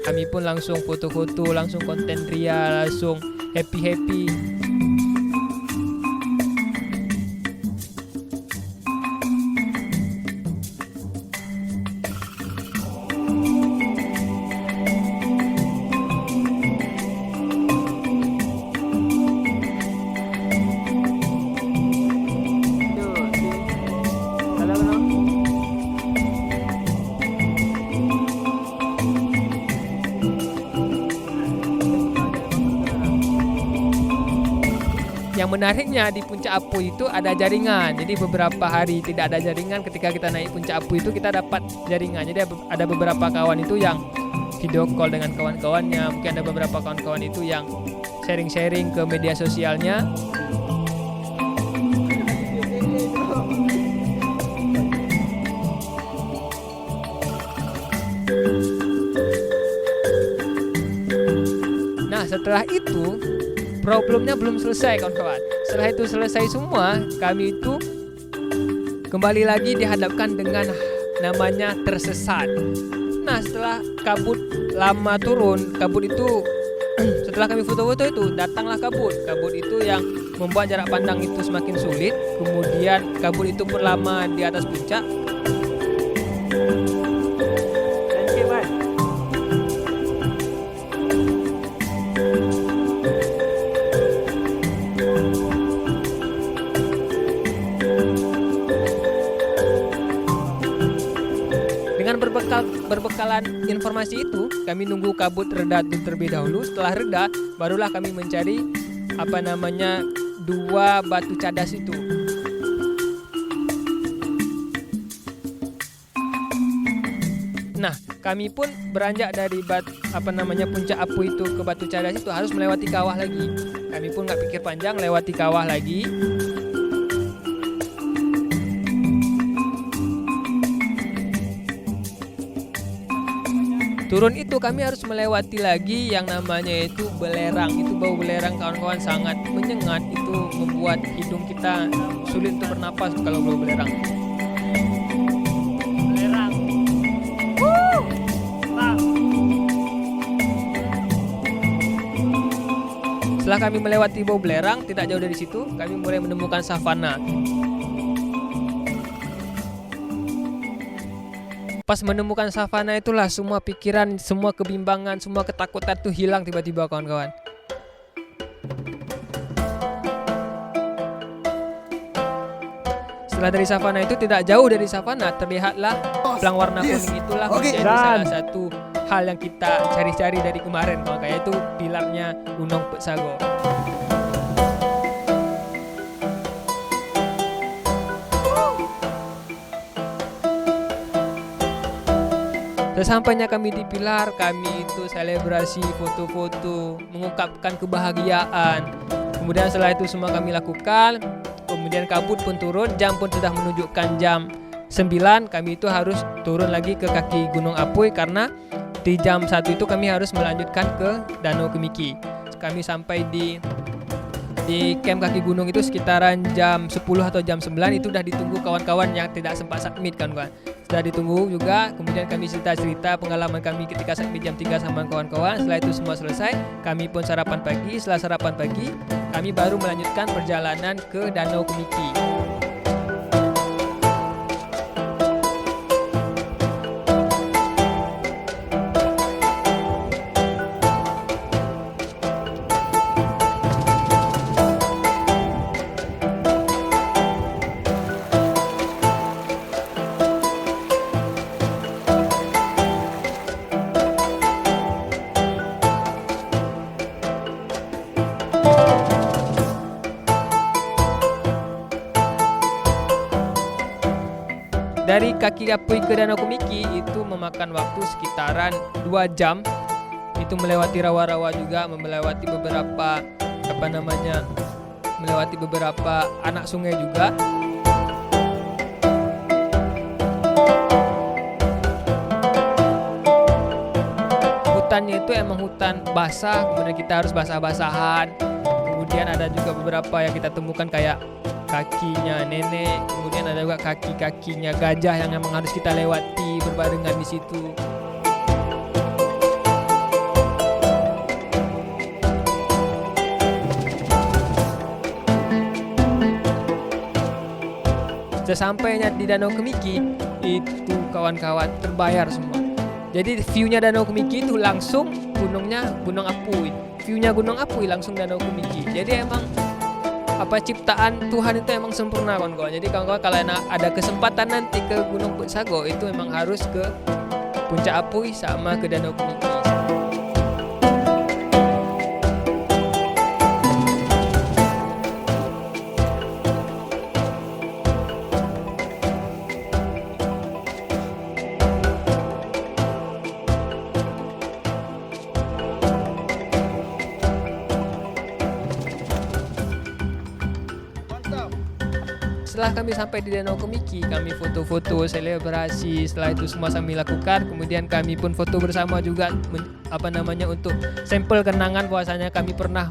Kami pun langsung foto-foto, langsung konten ria, langsung happy-happy. Yang menariknya di Puncak Apu itu ada jaringan. Jadi beberapa hari tidak ada jaringan, ketika kita naik Puncak Apu itu kita dapat jaringan. Jadi ada beberapa kawan itu yang video call dengan kawan-kawannya. Mungkin ada beberapa kawan-kawan itu yang sharing-sharing ke media sosialnya. Nah, setelah itu problemnya belum selesai, kawan-kawan. Setelah itu selesai semua, kami itu kembali lagi dihadapkan dengan namanya tersesat. Nah, setelah kabut lama turun, kabut itu setelah kami foto-foto itu datanglah kabut. Kabut itu yang membuat jarak pandang itu semakin sulit. Kemudian kabut itu pun lama di atas puncak. Dengan berbekalan informasi itu, kami nunggu kabut reda terlebih dahulu. Setelah reda, barulah kami mencari dua batu cadas itu. Nah, kami pun beranjak dari Puncak Apu itu ke batu cadas itu harus melewati kawah lagi. Kami pun nggak pikir panjang, lewati kawah lagi. Turun itu kami harus melewati lagi yang namanya itu belerang. Itu bau belerang, kawan-kawan, sangat menyengat. Itu membuat hidung kita sulit untuk bernapas kalau bau belerang. Belerang. Setelah kami melewati bau belerang, tidak jauh dari situ kami mulai menemukan savana. Pas menemukan savana itulah semua pikiran, semua kebimbangan, semua ketakutan itu hilang tiba-tiba, kawan-kawan. Setelah dari savana itu, tidak jauh dari savana terlihatlah belang warna kuning. Itulah menjadi salah satu hal yang kita cari-cari dari kemarin, kawan, yaitu pilarnya Gunung Peksago. Sesampainya kami di pilar, kami itu selebrasi, foto-foto, mengungkapkan kebahagiaan. Kemudian setelah itu semua kami lakukan. Kemudian kabut pun turun, jam pun sudah menunjukkan jam 9. Kami itu harus turun lagi ke kaki Gunung Apuy karena di jam 1 itu kami harus melanjutkan ke Danau Kemiki. Kami sampai di camp kaki gunung itu sekitaran jam 10 atau jam 9. Itu sudah ditunggu kawan-kawan yang tidak sempat submit, kawan-kawan. Sudah ditunggu juga. Kemudian kami cerita-cerita pengalaman kami ketika submit jam 3 sama kawan-kawan. Setelah itu semua selesai, kami pun sarapan pagi. Setelah sarapan pagi, kami baru melanjutkan perjalanan ke Danau Kemiki. Dari kaki Apuy ke Danau Kemiki itu memakan waktu sekitaran 2 jam. Itu melewati rawa-rawa juga, melewati beberapa anak sungai juga. Hutannya itu emang hutan basah, kemudian kita harus basah-basahan. Kemudian ada juga beberapa yang kita temukan kayak kakinya nenek, kemudian ada juga kaki-kakinya gajah yang memang harus kita lewati berbarengan di situ. sesampainya di Danau Kemiki itu kawan-kawan terbayar semua. Jadi view-nya Danau Kemiki itu langsung gunungnya Gunung Apui. View-nya Gunung Apui langsung Danau Kemiki. Jadi emang ciptaan Tuhan itu emang sempurna kawan-kawan. Jadi kawan-kawan kalau ada kesempatan nanti ke Gunung Putsago itu memang harus ke Puncak Apui sama ke Danau Kemiki. Setelah kami sampai di Danau Kemiki, kami foto-foto, selebrasi. Setelah itu semua kami lakukan. Kemudian kami pun foto bersama juga, untuk sampel kenangan bahwasanya kami pernah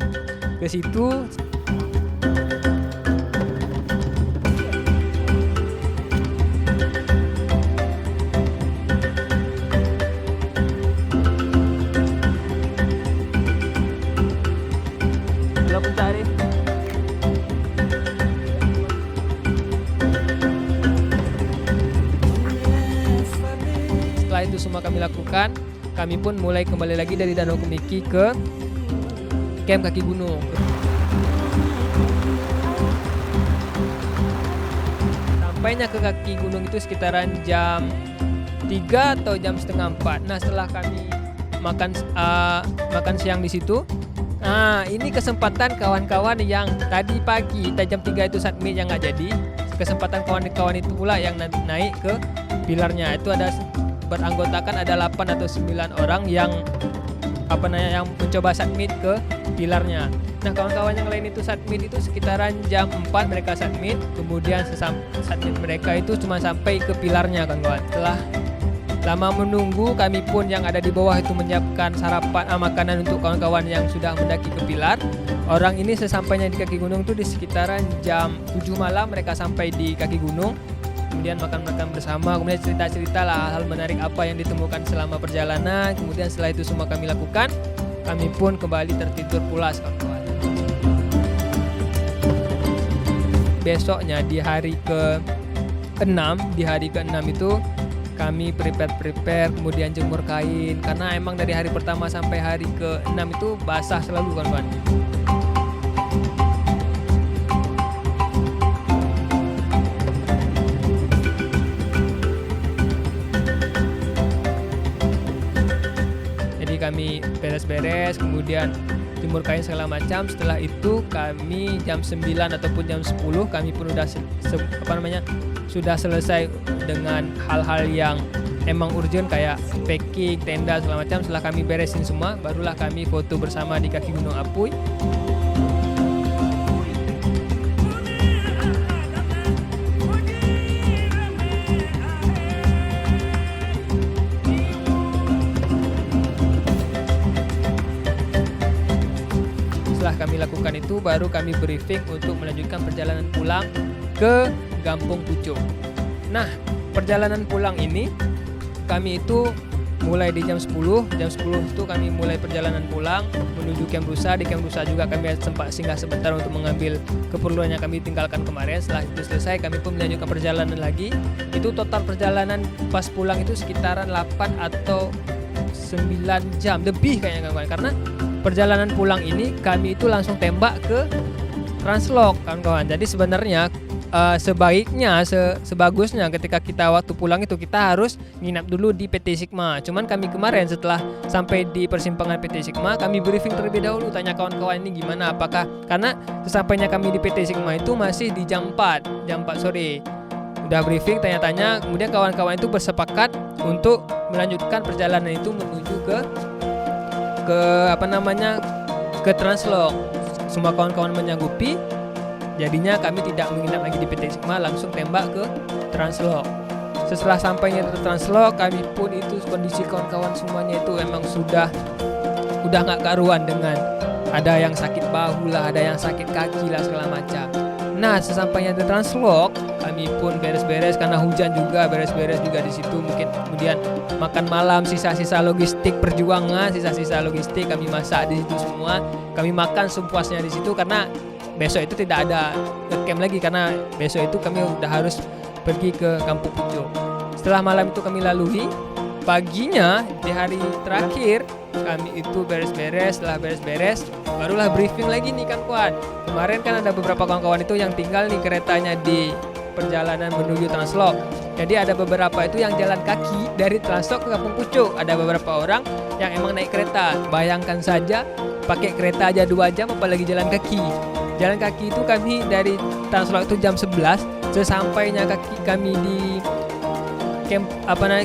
ke situ. Belum mencari. Setelah itu semua kami lakukan, kami pun mulai kembali lagi dari Danau Kemiki ke camp kaki gunung. Sampainya ke kaki gunung itu sekitaran jam 3 atau jam setengah 4. Nah, setelah kami makan siang di situ, nah ini kesempatan kawan-kawan yang tadi pagi jam 3 itu submit yang nggak jadi. Kesempatan kawan-kawan itu pula yang naik ke pilarnya. Itu ada beranggotakan ada 8 atau 9 orang yang mencoba submit ke pilarnya. Nah, kawan-kawan yang lain itu submit itu sekitaran jam 4 mereka submit. Kemudian submit mereka itu cuma sampai ke pilarnya, kawan-kawan. Setelah lama menunggu, kami pun yang ada di bawah itu menyiapkan makanan untuk kawan-kawan yang sudah mendaki ke pilar. Orang ini sesampainya di kaki gunung itu di sekitaran jam 7 malam mereka sampai di kaki gunung. Kemudian makan-makan bersama, kemudian cerita-cerita lah hal menarik apa yang ditemukan selama perjalanan. Kemudian setelah itu semua kami lakukan, kami pun kembali tertidur pulas, kawan-kawan. Besoknya di hari ke-6 itu kami prepare, kemudian jemur kain, karena emang dari hari pertama sampai hari ke-6 itu basah selalu, kawan-kawan. Kami beres-beres, kemudian jemur kain segala macam. Setelah itu kami jam 9 ataupun jam 10 kami pun sudah selesai dengan hal-hal yang emang urgent kayak packing, tenda segala macam. Setelah kami beresin semua, barulah kami foto bersama di kaki Gunung Apui. Kami lakukan itu, baru kami briefing untuk melanjutkan perjalanan pulang ke Gampong Pucuk. Nah, perjalanan pulang ini kami itu mulai di jam 10 itu kami mulai perjalanan pulang menuju Camp Rusa. Di Camp Rusa juga kami sempat singgah sebentar untuk mengambil keperluan yang kami tinggalkan kemarin. Setelah itu selesai, kami pun melanjutkan perjalanan lagi. Itu total perjalanan pas pulang itu sekitaran 8 atau 9 jam lebih kayaknya, kawan-kawan, karena perjalanan pulang ini kami itu langsung tembak ke Translok, kawan-kawan. Jadi sebenarnya sebagusnya ketika kita waktu pulang itu kita harus nginap dulu di PT Sigma. Cuman kami kemarin setelah sampai di persimpangan PT Sigma, kami briefing terlebih dahulu, tanya kawan-kawan ini gimana, apakah, karena sesampainya kami di PT Sigma itu masih di jam 4 sore. Udah briefing, tanya-tanya, kemudian kawan-kawan itu bersepakat untuk melanjutkan perjalanan itu menuju ke Translok. Semua kawan-kawan menyanggupi, jadinya kami tidak menginap lagi di PT Sigma, langsung tembak ke Translok. Setelah sampainya di Translok, kami pun itu kondisi kawan-kawan semuanya itu emang udah nggak karuan, dengan ada yang sakit bahu lah, ada yang sakit kaki lah, segala macam. Nah, sesampainya di Translok, kami pun beres-beres karena hujan juga, beres-beres juga di situ. Mungkin kemudian makan malam, sisa-sisa logistik perjuangan, sisa-sisa logistik kami masak di situ semua. Kami makan sepuasnya di situ karena besok itu tidak ada camp lagi, karena besok itu kami udah harus pergi ke Kampung Pucuk. Setelah malam itu kami lalui, paginya di hari terakhir kami itu beres-beres. Setelah beres-beres barulah briefing lagi nih kawan-kawan. Kemarin kan ada beberapa kawan-kawan itu yang tinggal nih keretanya di perjalanan menuju Translok. Jadi ada beberapa itu yang jalan kaki dari Translok ke Kampung Pucuk. Ada beberapa orang yang emang naik kereta. Bayangkan saja pakai kereta aja 2 jam, apalagi jalan kaki. Jalan kaki itu kami dari Translok itu jam 11. Sesampainya kami di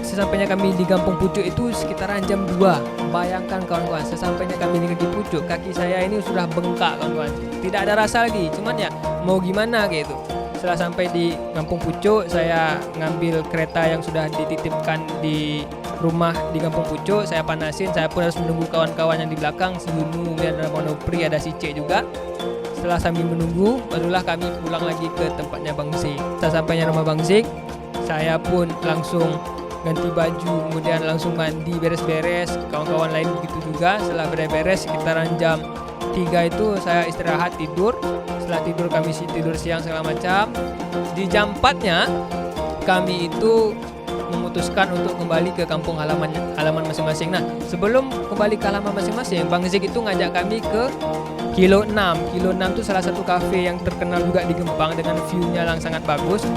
sesampainya kami di Kampung Pucuk itu sekitaran jam 2. Bayangkan kawan-kawan, sesampainya kami di Pucuk, kaki saya ini sudah bengkak kawan-kawan. Tidak ada rasa lagi, cuman ya mau gimana gitu. Setelah sampai di Kampung Pucuk, saya ngambil kereta yang sudah dititipkan di rumah di Kampung Pucuk. Saya panasin, saya pun harus menunggu kawan-kawan yang di belakang, si Yunu, ada Monopri, ada si C juga. Setelah sambil menunggu, barulah kami pulang lagi ke tempatnya Bang Zik. Setelah sampainya rumah Bang Zik, saya pun langsung ganti baju, kemudian langsung mandi, beres-beres. Kawan-kawan lain begitu juga. Setelah beres-beres sekitaran jam 3 itu saya istirahat tidur. Setelah tidur kami tidur siang segala macam. Di jam 4-nya kami itu memutuskan untuk kembali ke kampung halaman masing-masing. Nah, sebelum kembali ke halaman masing-masing, Bang Zik itu ngajak kami ke Kilo 6. Kilo 6 itu salah satu kafe yang terkenal juga di Gempang dengan view-nya yang sangat bagus.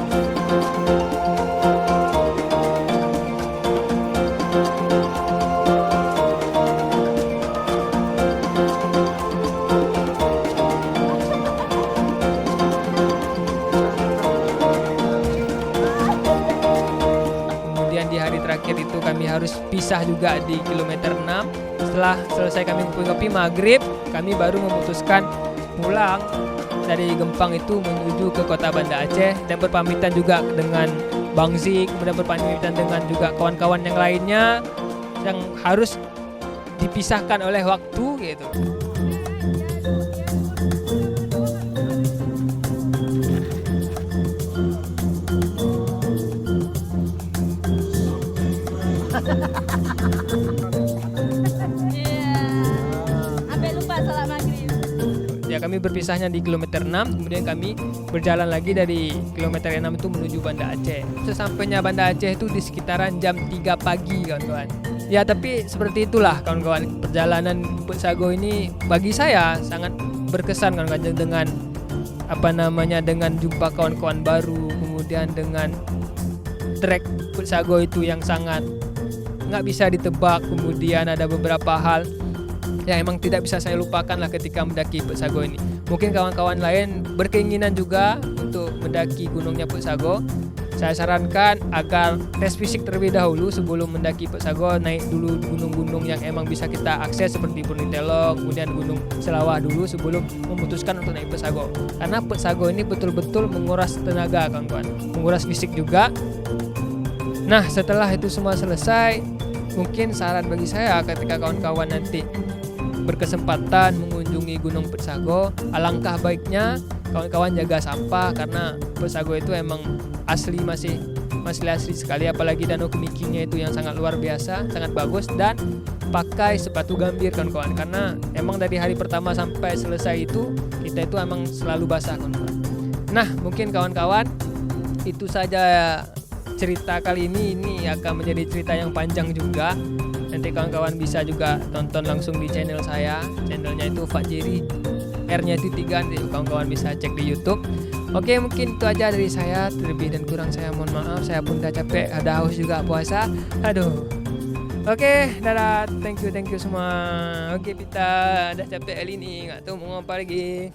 Terakhir itu kami harus pisah juga di kilometer 6. Setelah selesai kami ngopi-ngopi maghrib, kami baru memutuskan pulang dari Gempang itu menuju ke kota Banda Aceh dan berpamitan juga dengan Bang Zik, kemudian berpamitan dengan juga kawan-kawan yang lainnya yang harus dipisahkan oleh waktu gitu. Sampai lupa salat maghrib. Ya, kami berpisahnya di kilometer 6, kemudian kami berjalan lagi dari kilometer 6 itu menuju Banda Aceh. Sesampainya Banda Aceh itu di sekitaran jam 3 pagi kawan-kawan. Ya, tapi seperti itulah kawan-kawan, perjalanan Put Sago ini bagi saya sangat berkesan kawan-kawan, dengan dengan jumpa kawan-kawan baru, kemudian dengan trek Put Sago itu yang sangat nggak bisa ditebak. Kemudian ada beberapa hal yang emang tidak bisa saya lupakan lah ketika mendaki Put Sago ini. Mungkin kawan-kawan lain berkeinginan juga untuk mendaki gunungnya Put Sago. Saya sarankan agar tes fisik terlebih dahulu sebelum mendaki Put Sago. Naik dulu gunung-gunung yang emang bisa kita akses seperti Purnitelok, kemudian Gunung Selawah dulu sebelum memutuskan untuk naik Put Sago. Karena Put Sago ini betul-betul menguras tenaga kawan-kawan, menguras fisik juga. Nah, setelah itu semua selesai, mungkin saran bagi saya ketika kawan-kawan nanti berkesempatan mengunjungi Gunung Put Sago, alangkah baiknya kawan-kawan jaga sampah, karena Put Sago itu emang asli masih asli sekali, apalagi danau kemikinya itu yang sangat luar biasa, sangat bagus. Dan pakai sepatu gambir kawan-kawan, karena emang dari hari pertama sampai selesai itu kita itu emang selalu basah kawan-kawan. Nah, mungkin kawan-kawan itu saja cerita kali ini akan menjadi cerita yang panjang juga. Nanti kawan-kawan bisa juga tonton langsung di channel saya. Channelnya itu Fajiri, R-nya itu 3, nanti kawan-kawan bisa cek di YouTube. Oke, mungkin itu aja dari saya. Terlebih dan kurang saya mohon maaf. Saya pun udah capek, ada haus juga puasa. Aduh. Oke, dadah. Thank you semua. Oke, kita udah capek kali ini, nggak tahu mau apa lagi.